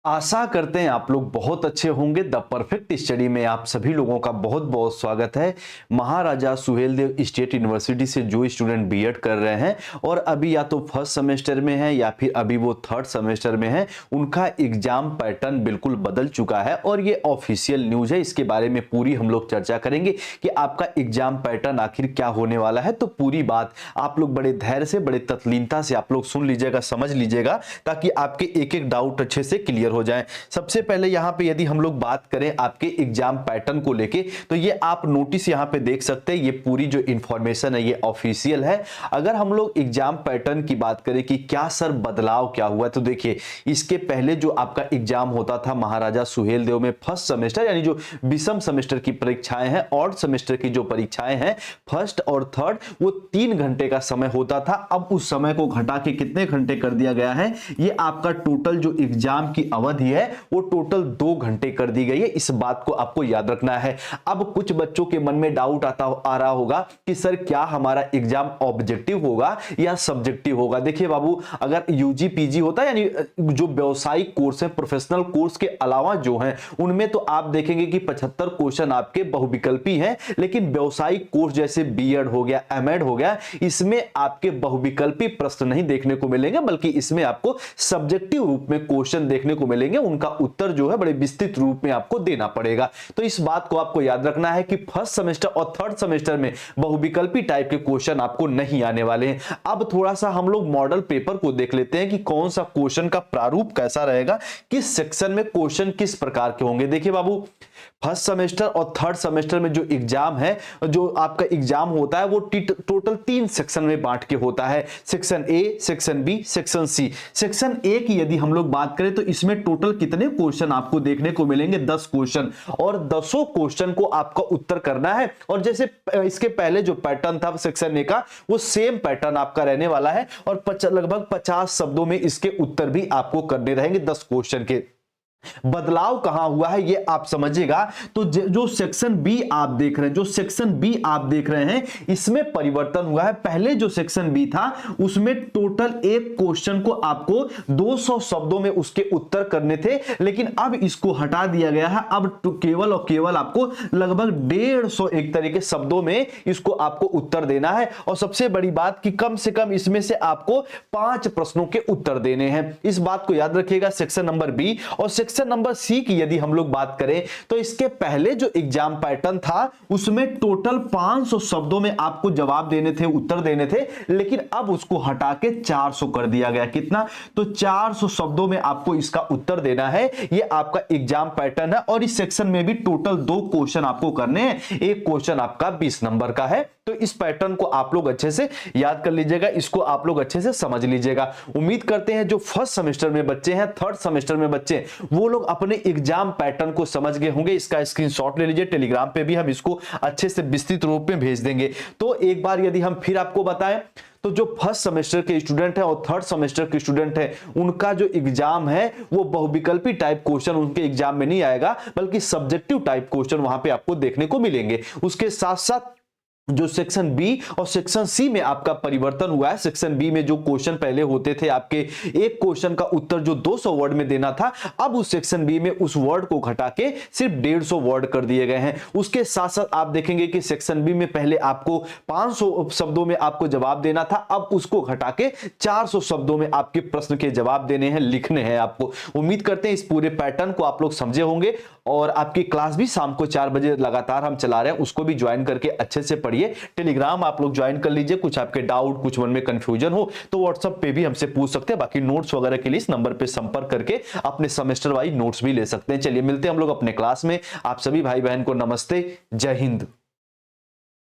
आशा करते हैं आप लोग बहुत अच्छे होंगे। द परफेक्ट स्टडी में आप सभी लोगों का बहुत बहुत स्वागत है। महाराजा सुहेलदेव स्टेट यूनिवर्सिटी से जो स्टूडेंट बीएड कर रहे हैं और अभी या तो फर्स्ट सेमेस्टर में है या फिर अभी वो थर्ड सेमेस्टर में है, उनका एग्जाम पैटर्न बिल्कुल बदल चुका है और ये ऑफिशियल न्यूज है। इसके बारे में पूरी हम लोग चर्चा करेंगे कि आपका एग्जाम पैटर्न आखिर क्या होने वाला है। तो पूरी बात आप लोग बड़े धैर्य से, बड़े तत्लीनता से आप लोग सुन लीजिएगा, समझ लीजिएगा, ताकि आपके एक एक डाउट अच्छे से क्लियर हो जाए। सबसे पहले यहां पे यदि हम लोग बात करें आपके एग्जाम पैटर्न को लेके, तो ये आप नोटिस यहां पे देख सकते हैं। ये पूरी जो इंफॉर्मेशन है ये ऑफिशियल है। अगर हम लोग एग्जाम पैटर्न की बात करें कि क्या सर बदलाव क्या हुआ, तो देखिए इसके पहले जो आपका एग्जाम होता था महाराजा सुहेलदेव में फर्स्ट सेमेस्टर यानी जो विषम सेमेस्टर की परीक्षाएं हैं, ऑड सेमेस्टर की जो परीक्षाएं हैं फर्स्ट और थर्ड, वो 3 घंटे का समय होता था। अब उस समय को घटा के कितने घंटे कर दिया गया है, ये आपका टोटल जो एग्जाम की अवधि है वो टोटल 2 घंटे कर दी गई है। इस बात को आपको याद रखना है। अब कुछ बच्चों के मन में डाउट आ रहा होगा कि सर क्या हमारा एग्जाम ऑब्जेक्टिव होगा या सब्जेक्टिव होगा। देखिए बाबू, अगर यूजी पीजी होता है यानी जो व्यवसायिक कोर्स है, प्रोफेशनल कोर्स के अलावा जो है, उनमें तो आप देखेंगे कि 75 क्वेश्चन आपके बहुविकल्पी हैं। लेकिन व्यवसायिक कोर्स जैसे बीएड हो गया, एमएड हो गया, इसमें आपके बहुविकल्पी प्रश्न नहीं देखने को मिलेंगे, बल्कि इसमें आपको सब्जेक्टिव रूप में क्वेश्चन देखने को मिलेंगे। उनका उत्तर जो है बड़े विस्तृत रूप में आपको देना पड़ेगा। तो इस बात को आपको याद रखना है कि फर्स्ट सेमेस्टर और थर्ड सेमेस्टर में बहुविकल्पी टाइप के क्वेश्चन आपको नहीं आने वाले हैं। अब थोड़ा सा हम लोग मॉडल पेपर को देख लेते हैं कि कौन सा क्वेश्चन का प्रारूप कैसा रहेगा, किस सेक्शन में क्वेश्चन किस प्रकार के होंगे। देखिए बाबू, फर्स्ट सेमेस्टर और थर्ड सेमेस्टर में जो एग्जाम है, जो आपका एग्जाम होता है, वो टोटल 3 सेक्शन में बांट के होता है। Section A, section B, section C. Section A की यदि हम लोग बात करें तो इसमें टोटल कितने क्वेश्चन आपको देखने को मिलेंगे, 10 क्वेश्चन, और 10 क्वेश्चन को आपका उत्तर करना है। और जैसे इसके पहले जो पैटर्न था सेक्शन ए का, वो सेम पैटर्न आपका रहने वाला है और लगभग 50 शब्दों में इसके उत्तर भी आपको करने रहेंगे 10 क्वेश्चन के। बदलाव कहां हुआ है ये आप समझिएगा। तो जो सेक्शन बी आप देख रहे हैं, जो सेक्शन बी आप देख रहे हैं, इसमें परिवर्तन हुआ है। पहले जो सेक्शन बी था उसमें टोटल एक क्वेश्चन को आपको 200 शब्दों में उसके उत्तर करने थे, लेकिन अब इसको हटा दिया गया है। अब केवल और केवल आपको लगभग 150 एक तरीके शब्दों में इसको आपको उत्तर देना है। और सबसे बड़ी बात कि कम से कम इसमें से आपको 5 प्रश्नों के उत्तर देने हैं। इस बात को याद रखिएगा, सेक्शन नंबर बी। और सेक्शन नंबर सी की यदि हम लोग बात करें तो इसके पहले जो एग्जाम पैटर्न था उसमें टोटल 500 शब्दों में आपको जवाब देने थे, उत्तर देने थे, लेकिन अब उसको हटा के 400 कर दिया गया। कितना? तो 400 शब्दों में आपको इसका उत्तर देना है। यह आपका एग्जाम पैटर्न है। और इस सेक्शन में भी टोटल 2 क्वेश्चन आपको करने हैं। एक क्वेश्चन आपका 20 नंबर का है। तो इस पैटर्न को आप लोग अच्छे से याद कर लीजिएगा, इसको आप लोग अच्छे से समझ लीजिएगा। उम्मीद करते हैं जो फर्स्ट सेमेस्टर में बच्चे हैं, थर्ड सेमेस्टर में बच्चे हैं, वो लोग अपने एग्जाम पैटर्न को समझ गए होंगे। इसका स्क्रीनशॉट ले लीजिए, टेलीग्राम पे भी हम इसको अच्छे से विस्तृत रूप में भेज देंगे। तो एक बार यदि हम फिर आपको बताएं तो जो फर्स्ट सेमेस्टर के स्टूडेंट है और थर्ड सेमेस्टर के स्टूडेंट है, उनका जो एग्जाम है वो बहुविकल्पी टाइप क्वेश्चन उनके एग्जाम में नहीं आएगा, बल्कि सब्जेक्टिव टाइप क्वेश्चन वहां पे आपको देखने को मिलेंगे। उसके साथ साथ जो सेक्शन बी और सेक्शन सी में आपका परिवर्तन हुआ है। सेक्शन बी में जो क्वेश्चन पहले होते थे आपके, एक क्वेश्चन का उत्तर जो 200 वर्ड में देना था, अब उस सेक्शन बी में उस वर्ड को घटा के सिर्फ 150 वर्ड कर दिए गए हैं। उसके साथ साथ आप देखेंगे कि सेक्शन बी में पहले आपको 500 शब्दों में आपको जवाब देना था, अब उसको घटा के 400 शब्दों में आपके प्रश्न के जवाब देने हैं, लिखने हैं आपको। उम्मीद करते हैं इस पूरे पैटर्न को आप लोग समझे होंगे। और आपकी क्लास भी शाम को 4 बजे लगातार हम चला रहे हैं, उसको भी ज्वाइन करके अच्छे से पढ़िए। टेलीग्राम आप लोग ज्वाइन कर लीजिए। कुछ आपके डाउट, कुछ मन में कंफ्यूजन हो तो व्हाट्सएप पे भी हमसे पूछ सकते हैं। बाकी नोट्स वगैरह के लिए इस नंबर पे संपर्क करके अपने सेमेस्टर वाइज नोट्स भी ले सकते हैं। चलिए मिलते हैं हम लोग अपने क्लास में। आप सभी भाई बहन को नमस्ते, जय हिंद।